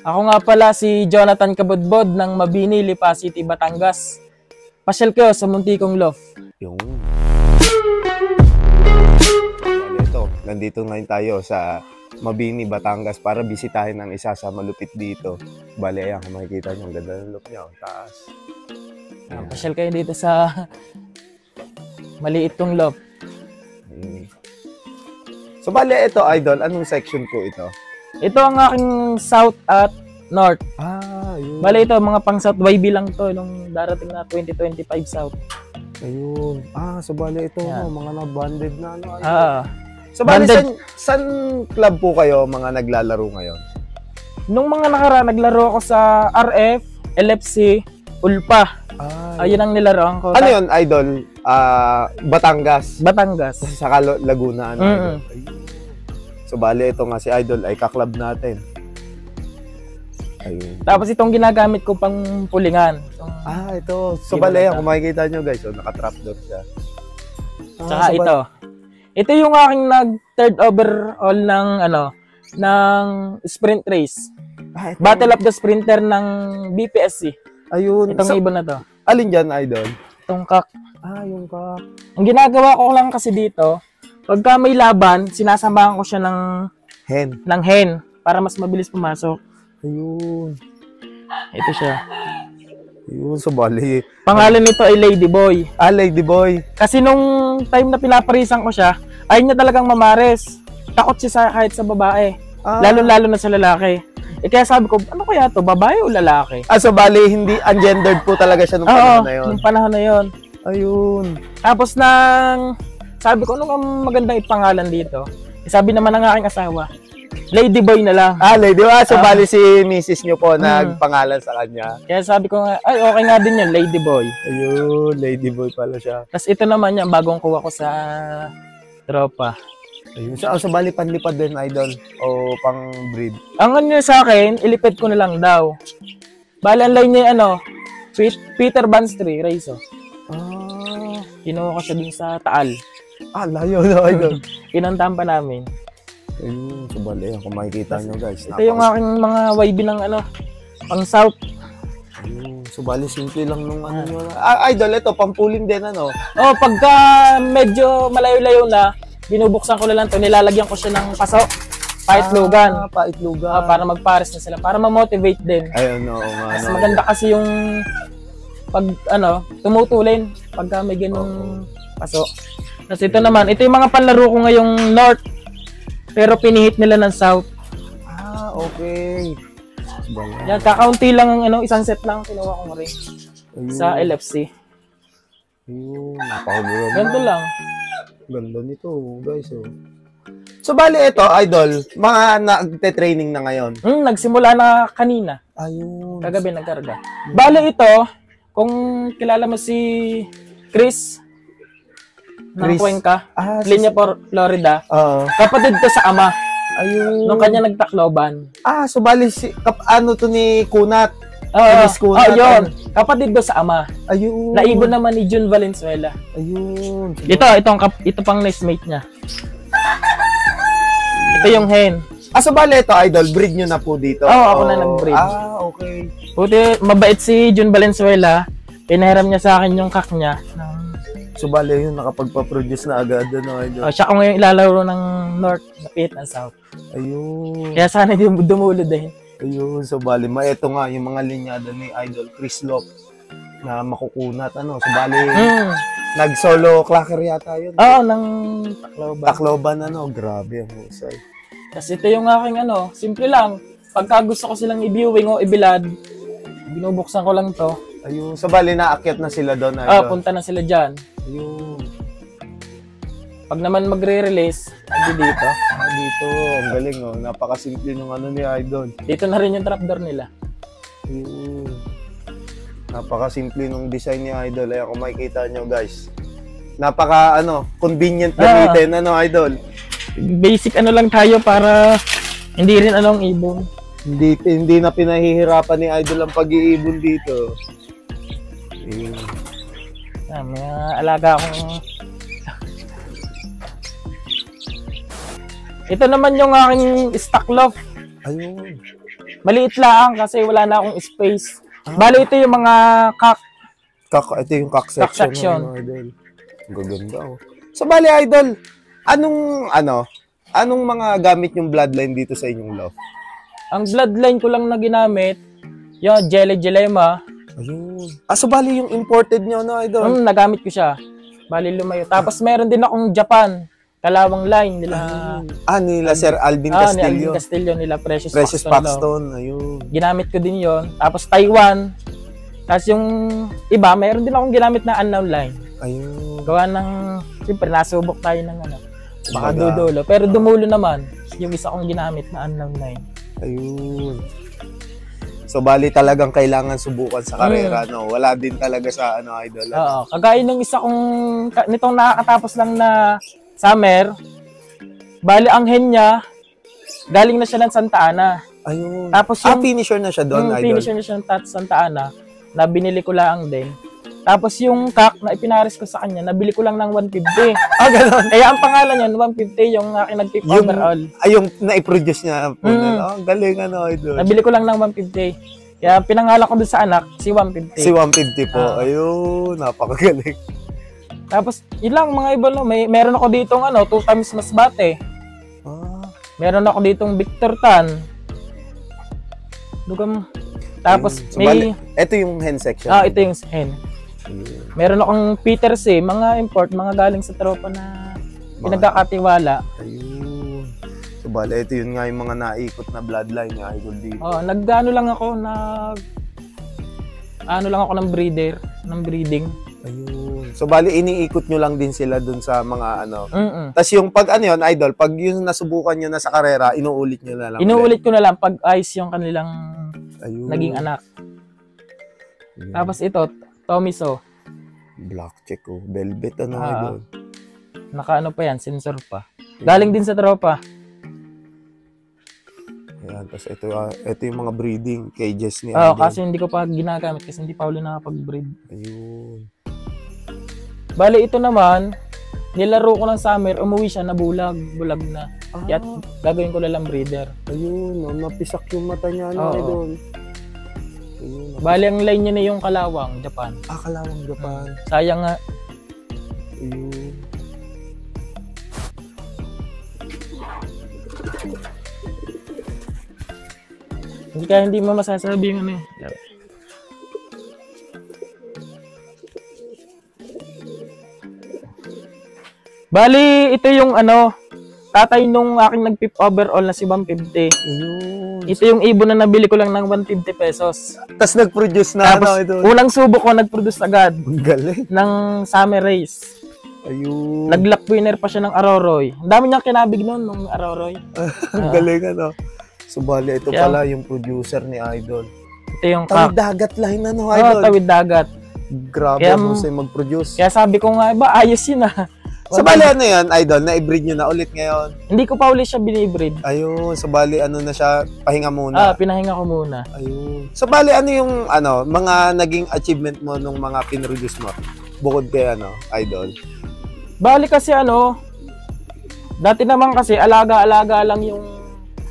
Ako nga pala si Jonathan Kabudbod ng Mabini, Lipa City, Batangas. Pasyal kayo sa muntikong loft. Yung... Ito, nandito ngayon tayo sa Mabini, Batangas para bisitahin ang isa sa malupit dito. Bale, ayan, kung makikita nyo, ang ganda ng look niya, taas. Pasyal kayo dito sa maliit kong loft. So, bale, ito, idol, anong section po ito? Ito ang aking south at north. Yun. Bale, ito, mga pang south YB lang to nung darating na 2025 south. Ayun. So, bale, ito, Yan. mga na-banded na, ano, idol. So, bale, san club po kayo mga naglalaro ngayon? Nung mga nakaraan, naglaro ako sa RF, LFC, Ulpa. Ayun ang nilaroan ko. Ano yun, idol? Batangas. Batangas. Saka Laguna, ano, idol? So, bale, ito nga si idol ay kaklub natin. Ayun. Tapos itong ginagamit ko pang pulingan. Ito. So, bale, kung makikita nyo, guys, so, naka-trapdoor siya. Tsaka so, ito. Ito yung aking nag-third overall ng, ng sprint race. Battle of the Sprinter ng BPSC. Ayun. Itong ibon na to. Alin dyan, idol? Itong kak. Yung kak. Ang ginagawa ko lang kasi dito, pagka may laban, sinasamahan ko siya ng hen para mas mabilis pumasok. Ayun. Ito siya. Ayun, so bali. Pangalan nito ay Ladyboy. Ladyboy. Kasi nung time na pinaparisan ko siya, ayaw niya talagang mamares. Takot siya kahit sa babae. Lalo-lalo na sa lalaki. Kaya sabi ko, ano kaya to? Babae o lalaki? So bali, hindi ungendered po talaga siya nung panahon na yun? Nung panahon na yun. Ayun. Tapos sabi ko, anong ang magandang ipangalan dito? Sabi naman ng aking asawa, Ladyboy na lang. Ladyboy. So bali si misis nyo po nagpangalan sa kanya. Kaya sabi ko nga, ay okay nga din yun, Ladyboy. Ayun, Ladyboy pala siya. Tapos ito naman yung bagong kuha ko sa tropa. Ayun. So bali panlipad din, idol? O pang breed? Ang ano sa akin, ilipid ko na lang daw. Bali ang line niya Peter Banstri, Raiso. Kinuha ko siya dun sa Taal. Layo na, idol. Pinuntahan pa namin. Ayun, so bali, kung makikita nyo, guys. Ito yung aking mga YB ng pang south. Ayun, so bali, simple lang nung nyo. Idol, ito, pampulin din, Pagka medyo malayo-layo na, binubuksan ko na lang ito, nilalagyan ko siya ng paso. Paitlugan. Paitlugan. Para magpares na sila, para ma-motivate din. Ayun, oo nga. Mas maganda kasi yung pag, tumutulin, pagka may ganung paso. Tapos ito naman, ito yung mga panlaro ko ngayong north, pero pinihit nila ng south. Okay. Yan, kakaunti lang ang isang set lang kinuha ko rin sa LFC. Ayun, napakagulong. Ganito lang. Ganda nito, guys. So, bali ito, idol, mga nagte-training na ngayon? Nagsimula na kanina. Ayun. Kagabi nagkarga. Bali ito, kung kilala mo si Chris ng Cuenca, Linya Florida, kapatid to sa ama. Ayun. Nung kanya nagtakloban. So bali, to ni Kunat? Yun. Kapatid do sa ama. Ayun. Naibon naman ni June Valenzuela. Ayun. Ito pang nestmate niya. Ito yung hen. So bali ito, idol, breed nyo na po dito? Ako na nag-breed. Okay. Buti, mabait si June Valenzuela. Pinahiram niya sa akin yung kak niya. So bali yun, nakapagpa-produce na agad, idol? Siya ko ngayon ilalaro ng north, napit ng south. Ayun. Kaya sana dumulod din. Ayun, so bali, ito nga yung mga linyada ni Idol Chris Lop na makukunat, So bali, nag-solo clacker yata yun. ng Tacloban. Tacloban, grabe ang husay. Kasi ito yung aking simple lang. Pagka gusto ko silang i-viewing o i-bilad, binubuksan ko lang to. Ayun, so bali, naakyat na sila doon, punta na sila dyan. Ayun. Pag naman magre-release, dito. Dito, ang galing, napakasimple nung ni Idol. Dito na rin yung trapdoor nila. Ayun. Napakasimple nung design ni Idol. Ayan, kung makikita nyo, guys. Napaka, convenient gamitin, Idol. Basic lang tayo para hindi rin ang ibon. Hindi na pinahihirapan ni Idol ang pag-iibon dito. Ayun. May alaga akong... Ito naman yung aking stock loft. Ayun. Maliit lang kasi wala na akong space. Bali, ito yung mga Ito yung cock section. section. Idol. Ang gaganda, oh. So, bali, Idol, anong mga gamit yung bloodline dito sa inyong loft? Ang bloodline ko lang na ginamit, yung Jelly Jelema. Ayun. So, bali yung imported nyo, no, Idol? Nagamit ko siya. Bali, lumayo. Tapos, meron din akong Japan. Kalawang line nila. Nila Sir Alvin Ni Castillo. Alvin Castillo, nila Precious Paxton. Paxton. Ayun. Ginamit ko din yon. Tapos, Taiwan. Tapos, yung iba, meron din akong ginamit na unknown line. Ayun. Gawa ng, siyempre, nasubok tayo ng baka dudulo. Pero dumulo naman yung isa kong ginamit na unknown line. Ayun. So, bali talagang kailangan subukan sa karera, no? Wala din talaga sa Idol. Oo. Kagaya nung isa kong, nitong nakakatapos lang na summer, bali ang hen niya, galing na siya ng Santa Ana. Ayun. Tapos yung, finisher na siya doon, Idol? Finisher na siya ng Santa Ana, na binili ko lang din. Tapos yung kak na ipinaris ko sa kanya, nabili ko lang ng 150. Gano'n. Kaya ang pangalan niyan, 150, yung aking nag-tip overall. Yung na-produce niya po na. Galing, Idol. Nabili ko lang ng 150. Kaya pinangalan ko dun sa anak, si 150. Si 150 po. Ayun, napakagaling. Tapos, yun lang mga ibon, no? Meron ako ditong 2 times mas bate. Meron ako ditong Victor Tan. Dugam. Tapos, so, ito yung hen section. Ito yung hen. Meron akong Peter C, mga import, mga galing sa tropa na pinagkakatiwala. Ayun. So, bale, ito yun nga yung mga naikot na bloodline ni Idol dito. Lang ako, ng breeder, ng breeding. Ayun. So, bali, iniikot nyo lang din sila dun sa mga Tapos yung pag Idol, pag yung nasubukan nyo na sa karera, inuulit nyo na lang. Inuulit ko na lang pag ayos yung kanilang naging anak. Ayun. Tapos ito, Tomiso. Black check, velvet, Idol. Naka pa yan, sensor pa. Galing din sa tropa. Ayan, tapos ito yung mga breeding cages ni Idol. Kasi hindi ko pa ginagamit kasi hindi pa ulit nakapag-breed. Ayun. Bale, ito naman, nilaro ko ng summer, umuwi siya na bulag na. Kaya gagawin ko lang breeder. Ayun, napisak yung mata niya, Idol. Ayun. Bale, ang line niya na yung Kalawang, Japan. Kalawang, Japan. Sayang nga. Ayun. Hindi mo masasabi yung Bali, ito yung tatay nung aking nag-pip overall na si 150. Ayun. Ito yung ibon na nabili ko lang ng 150 pesos. Tapos nag-produce na Tapos, unang subok ko, nag-produce agad. Galing. Ng summer race. Ayun. Nag-lock winner pa siya ng Aroroy. Ang dami niyang kinabig noon, nung Aroroy. Ang galing, So, bali, ito pala yung producer ni Idol. Ito yung Tawid dagat line, Idol? Tawid dagat. Grabe, husay mag-produce. Kaya sabi ko nga, ayos yun Sa bali, yan, Idol? Na-breed nyo na ulit ngayon? Hindi ko pa ulit siya binibreed. Ayun, sa bali, na siya, pahinga muna? Pinahinga ko muna. Ayun. Sa bali, yung, mga naging achievement mo nung mga pinroduce mo? Bukod kay, Idol? Bali kasi, dati naman kasi, alaga-alaga lang yung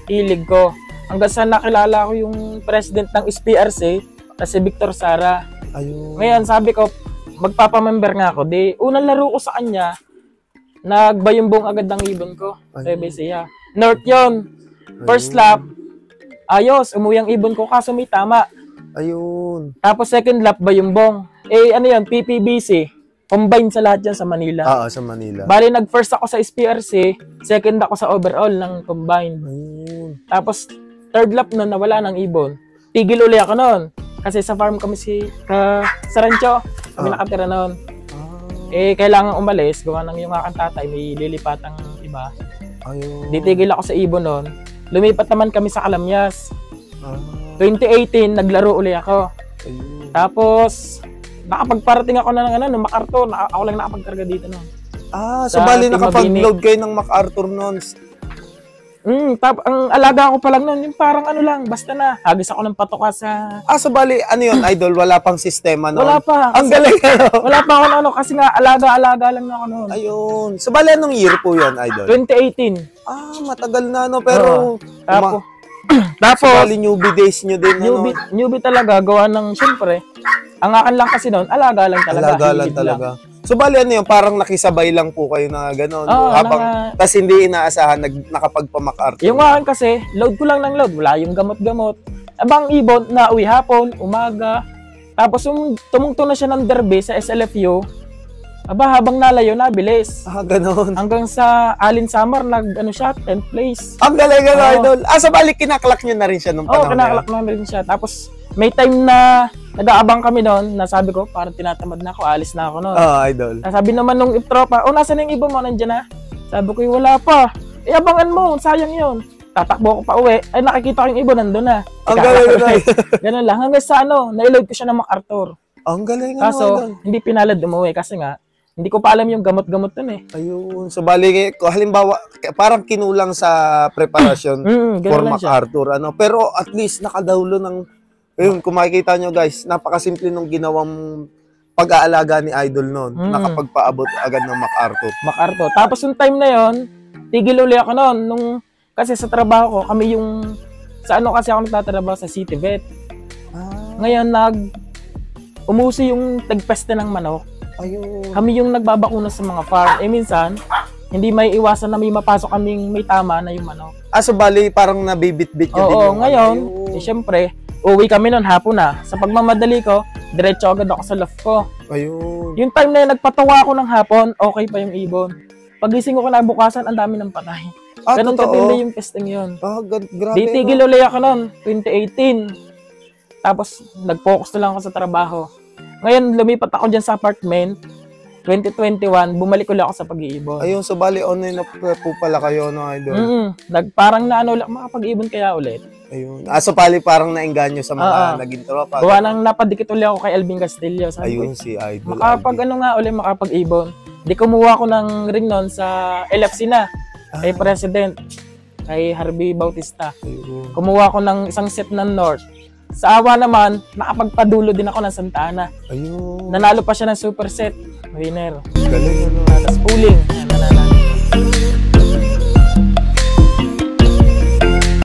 hilig ko. Hanggang sa nakilala ko yung president ng SPRC, kasi Victor Sara. Ayun. Ngayon, sabi ko, magpapamember nga ako. Unang laro ko sa kanya, nagbayumbong agad ng ibon ko. Sabi siya. North yun. First lap, ayos, umuwi ang ibon ko kaso may tama. Ayun. Tapos second lap, bayumbong. Yun, PPBC. Combine sa lahat yan sa Manila. Sa Manila. Bali, nag-first ako sa SPRC, second ako sa overall ng combine. Ayun. Tapos, third lap nun, nawala ng ibon. Tigil uli ako nun. Kasi sa farm kami sa rancho, kami nakatira nun. Kailangan umalis, gawa ng yung aking tatay, may lilipatang iba. Ayun. Ditigil ako sa ibon nun. Lumipat naman kami sa Calamyas. 2018, naglaro uli ako. Ayun. Tapos, nakapagparating ako ng MacArthur. Ako lang nakapagkarga dito nun. So bali nakapag-load kayo ng MacArthur noon. Ang alaga ko pa lang nun, yung parang lang, basta na. Hagis ako ng patoka sa... So bali, yun, Idol? Wala pang sistema noon? Wala pa. Ang galing, Wala pa ako kasi nga, alaga-alaga lang ako noon. Ayun. So bali, anong year po yun, Idol? 2018. Matagal na, pero... Tapos, Bali, newbie days nyo din, ano? newbie talaga, gawa ng, syempre, ang akin lang kasi noon, alaga lang talaga. Alaga lang hilig talaga. So, bali, ano yun? Parang nakisabay lang po kayo na gano'n. Oo, Tas hindi inaasahan, nakapagpa-MacArthur. Yung akin kasi, load ko lang ng load. Wala yung gamot-gamot. Abang ibon, na uwi hapon, umaga. Tapos, tumungtong na siya ng derby sa SLFU. Aba, habang nalayo, nabilis. Gano'n. Hanggang sa Alin Summer, ano siya, 10th place. Ang galing, idol. Sa bali, kinaklak nyo na rin siya nung panahon. Kinaklak namin siya. Tapos, may time na nag-aabang kami noon, na sabi ko, parang tinatamad na ako, alis na ako noon. Idol. Sabi naman nung tropa, nasan yung iba mo, nandiyan na? Sabi ko, wala pa. Abangan mo, sayang yun. Tatakbo ko pa uwi, nakikita ko yung iba, nandun na. Ang galing. Ganun lang, hanggang sa naiload ko siya ng MacArthur. Ang galing, Kaso, hindi pinalad umuwi kasi nga, hindi ko pa alam yung gamot-gamot nun eh. Ayun. So, bali, halimbawa, parang kinulang sa preparasyon for MacArthur. Pero at least nakadaulo ng, kung makikita nyo guys, napakasimple nung ginawang pag-aalaga ni Idol noon. Nakapagpaabot agad ng MacArthur. Tapos yung time na yon, tigil uli ako noon. Kasi sa trabaho ko, kami yung, kasi ako nagtatrabaho sa City Vet. Ngayon, umuso yung tagpeste ng manok. Ayun. Kami yung nagbabakuna sa mga farm. Minsan, hindi may iwasan na may mapasok kaming may tama na yung manok. So bali, parang nabibit-bit yun din yung ngayon, syempre, uwi kami noon hapon na. Sa pagmamadali ko, diretso agad ako sa loft ko. Ayun. Yung time na yun, nagpatawa ako ng hapon, okay pa yung ibon. Pagising ko kinabukasan, ang dami ng patay. Ganun katindi yung testing yun. Grabe. Ditigil ulit ako noon, 2018. Tapos, nag-focus na lang ako sa trabaho. Ngayon, lumipat ako dyan sa apartment. 2021, bumalik ulit ako sa pag-iibon. Ayun, so bali, online na po pala kayo, Idol? Parang makapag-iibon kaya ulit. Ayun. So bali, parang naengganyo sa mga naging tropa. Gawa nang napadikit ulit ako kay Alvin Castillo. Ayun, si Idol. Makapag-ibon. Di kumuha ko ng ring noon sa LFC na. Kay President. Kay Harvey Bautista. Ayun. Kumuha ko ng isang set ng North. Sa awa naman, nakapagpadulo din ako ng Santa Ana. Ayun. Nanalo pa siya ng super set. Winner. Galing, Tapos pooling. Nanalo.